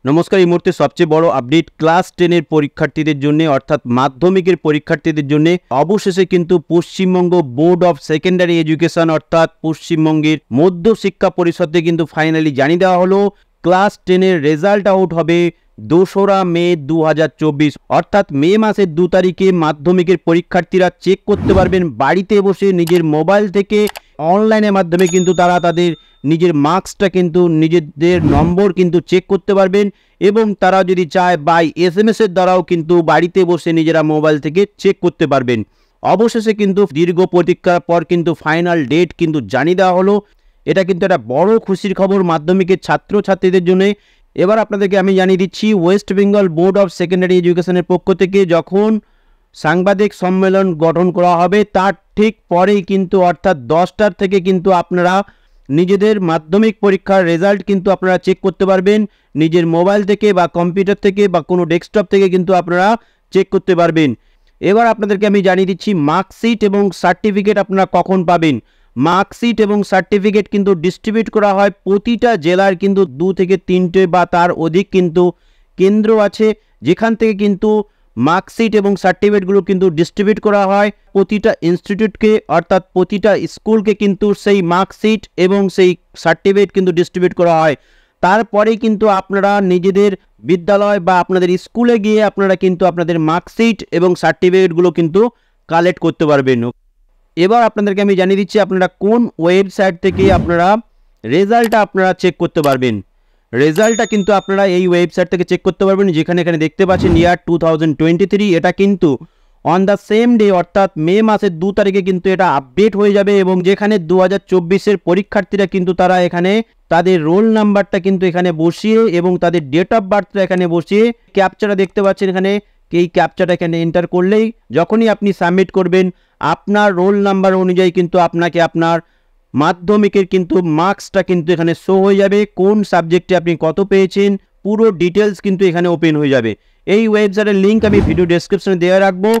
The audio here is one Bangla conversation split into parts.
নমস্কার। এই মুহূর্তে সবচেয়ে বড় আপডেট ক্লাস 10 এর পরীক্ষার্থীদের জন্য অর্থাৎ মাধ্যমিকের পরীক্ষার্থীদের জন্য অবশেষে কিন্তু Paschimbanga board of secondary education অর্থাৎ পশ্চিমবঙ্গের মধ্য শিক্ষা পরিষদে কিন্তু ফাইনালি জানিয়ে দেওয়া হলো ক্লাস 10 এর রেজাল্ট আউট হবে 2রা মে 2024 অর্থাৎ মে মাসের 2 তারিখে মাধ্যমিকের পরীক্ষার্থীরা চেক করতে পারবেন বাড়িতে বসে নিজের মোবাইল থেকে অনলাইনের মাধ্যমে কিন্তু তারা তাদের নিজের মার্কসটা কিন্তু নিজেদের নম্বর কিন্তু চেক করতে পারবেন এবং তারা যদি চায় বাই SMS এর দ্বারাও কিন্তু বাড়িতে বসে নিজেরা মোবাইল থেকে চেক করতে পারবেন। অবশেষে কিন্তু দীর্ঘ প্রতীক্ষার পর কিন্তু ফাইনাল ডেট কিন্তু জানিয়ে দেওয়া হলো। এটা কিন্তু একটা বড় খুশির খবর মাধ্যমিকের ছাত্রছাত্রীদের জন্য। এবার আপনাদেরকে আমি জানিয়ে দিচ্ছি West Bengal board of secondary এডুকেশনের পক্ষ থেকে যখন সাংবাদিক সম্মেলন গঠন করা হবে তার ঠিক পরেই কিন্তু অর্থাৎ 10টার থেকে কিন্তু আপনারা নিজেদের মাধ্যমিক পরীক্ষার রেজাল্ট কিন্তু আপনারা চেক করতে পারবেন নিজের মোবাইল থেকে বা কম্পিউটার থেকে বা কোনো ডেস্কটপ থেকে কিন্তু আপনারা চেক করতে পারবেন। এবার আপনাদেরকে আমি জানিয়ে দিচ্ছি মার্কশিট এবং সার্টিফিকেট আপনারা কখন পাবেন। মার্কশিট এবং সার্টিফিকেট কিন্তু ডিস্ট্রিবিউট করা হয় প্রতিটা জেলার কিন্তু 2 থেকে 3টে বা তার অধিক কিন্তু কেন্দ্র আছে যেখান থেকে কিন্তু মার্কশিট এবং সার্টিফিকেটগুলো কিন্তু ডিস্ট্রিবিউট করা হয় প্রতিটা ইনস্টিটিউটকে অর্থাৎ প্রতিটা স্কুলকে কিন্তু সেই মার্কশিট এবং সেই সার্টিফিকেট কিন্তু ডিস্ট্রিবিউট করা হয়। তারপরে কিন্তু আপনারা নিজেদের বিদ্যালয় বা আপনাদের স্কুলে গিয়ে আপনারা কিন্তু আপনাদের মার্কশিট এবং সার্টিফিকেটগুলো কিন্তু কালেক্ট করতে পারবেন। এবার আপনাদেরকে আমি জানিয়ে দিচ্ছি আপনারা কোন ওয়েবসাইট থেকে আপনারা রেজাল্টটা আপনারা চেক করতে পারবেন। রেজাল্টটা কিন্তু আপনারা এই ওয়েবসাইট থেকে চেক করতে পারবেন যেখানে এখানে দেখতে পাচ্ছেন ইয়ার 2023। এটা কিন্তু অন দ্য সেম ডে অর্থাৎ মে মাসের 2 তারিখে কিন্তু এটা আপডেট হয়ে যাবে এবং যেখানে 2024-এর পরীক্ষার্থীরা কিন্তু তারা এখানে তাদের রোল নাম্বারটা কিন্তু এখানে বসিয়ে এবং তাদের ডেট অফ বার্থটা এখানে বসিয়ে ক্যাপচাটা দেখতে পাচ্ছেন এখানে এই ক্যাপচাটা এখানে এন্টার করলেই যখনই আপনি সাবমিট করবেন আপনার রোল নাম্বার অনুযায়ী কিন্তু আপনাকে আপনার মাধ্যমিকের কিন্তু মার্কসটা কিন্তু এখানে শো হয়ে যাবে কোন সাবজেক্টে আপনি কত পেয়েছেন পুরো ডিটেলস কিন্তু এখানে ওপেন হয়ে যাবে। এই ওয়েবসাইটের লিঙ্ক আমি ভিডিও ডেসক্রিপশনে দেওয়া রাখবো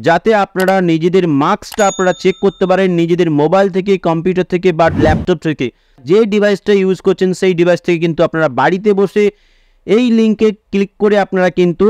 যাতে আপনারা নিজেদের মার্কসটা আপনারা চেক করতে পারেন নিজেদের মোবাইল থেকে কম্পিউটার থেকে বা ল্যাপটপ থেকে যে ডিভাইসটা ইউজ করছেন সেই ডিভাইস থেকে কিন্তু আপনারা বাড়িতে বসে এই লিঙ্কে ক্লিক করে আপনারা কিন্তু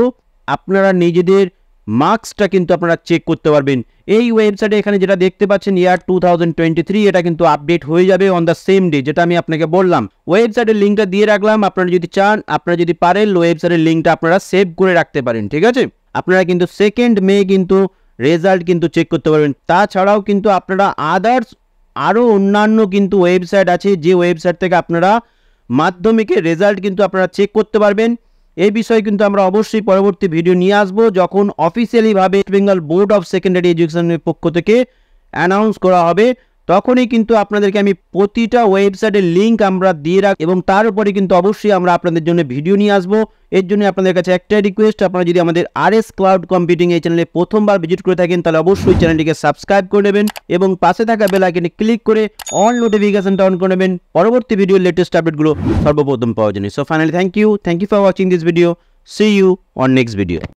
আপনারা নিজেদের মার্কসটা কিন্তু আপনারা চেক করতে পারবেন। এই ওয়েবসাইটে এখানে যেটা দেখতে পাচ্ছেন ইয়ার 2023 এটা কিন্তু আপডেট হয়ে যাবে অন দ্য সেম ডে যেটা আমি আপনাকে বললাম। ওয়েবসাইটের লিঙ্কটা দিয়ে রাখলাম আপনারা যদি চান আপনারা যদি পারেন ওয়েবসাইটের লিঙ্কটা আপনারা সেভ করে রাখতে পারেন ঠিক আছে। আপনারা কিন্তু 2nd মে কিন্তু রেজাল্ট কিন্তু চেক করতে পারবেন। তাছাড়াও কিন্তু আপনারা আদার্স আরও অন্যান্য কিন্তু ওয়েবসাইট আছে যে ওয়েবসাইট থেকে আপনারা মাধ্যমিকের রেজাল্ট কিন্তু আপনারা চেক করতে পারবেন। এই বিষয়ে কিন্তু আমরা অবশ্যই পরবর্তী ভিডিও নিয়ে আসবো যখন অফিসিয়ালিভাবে West Bengal board of secondary এডুকেশনের পক্ষ থেকে অ্যানাউন্স করা হবে তখনই কিন্তু আপনাদেরকে আমি প্রতিটা ওয়েবসাইটের লিঙ্ক আমরা দিয়ে রাখ এবং তার উপরে কিন্তু অবশ্যই আমরা আপনাদের জন্য ভিডিও নিয়ে আসবো। এর জন্য আপনাদের কাছে একটাই রিকোয়েস্ট আপনারা যদি আমাদের RS ক্লাউড কম্পিউটিং এই চ্যানেলে প্রথমবার ভিজিট করে থাকেন তাহলে অবশ্যই চ্যানেলটিকে সাবস্ক্রাইব করে নেবেন এবং পাশে থাকা বেল আইকনে ক্লিক করে অল নোটিফিকেশনটা অন করে নেবেন পরবর্তী ভিডিওর লেটেস্ট আপডেটগুলো সর্বপ্রথম পাওয়ার জন্য। So finally thank you for watching this video. See you on next video.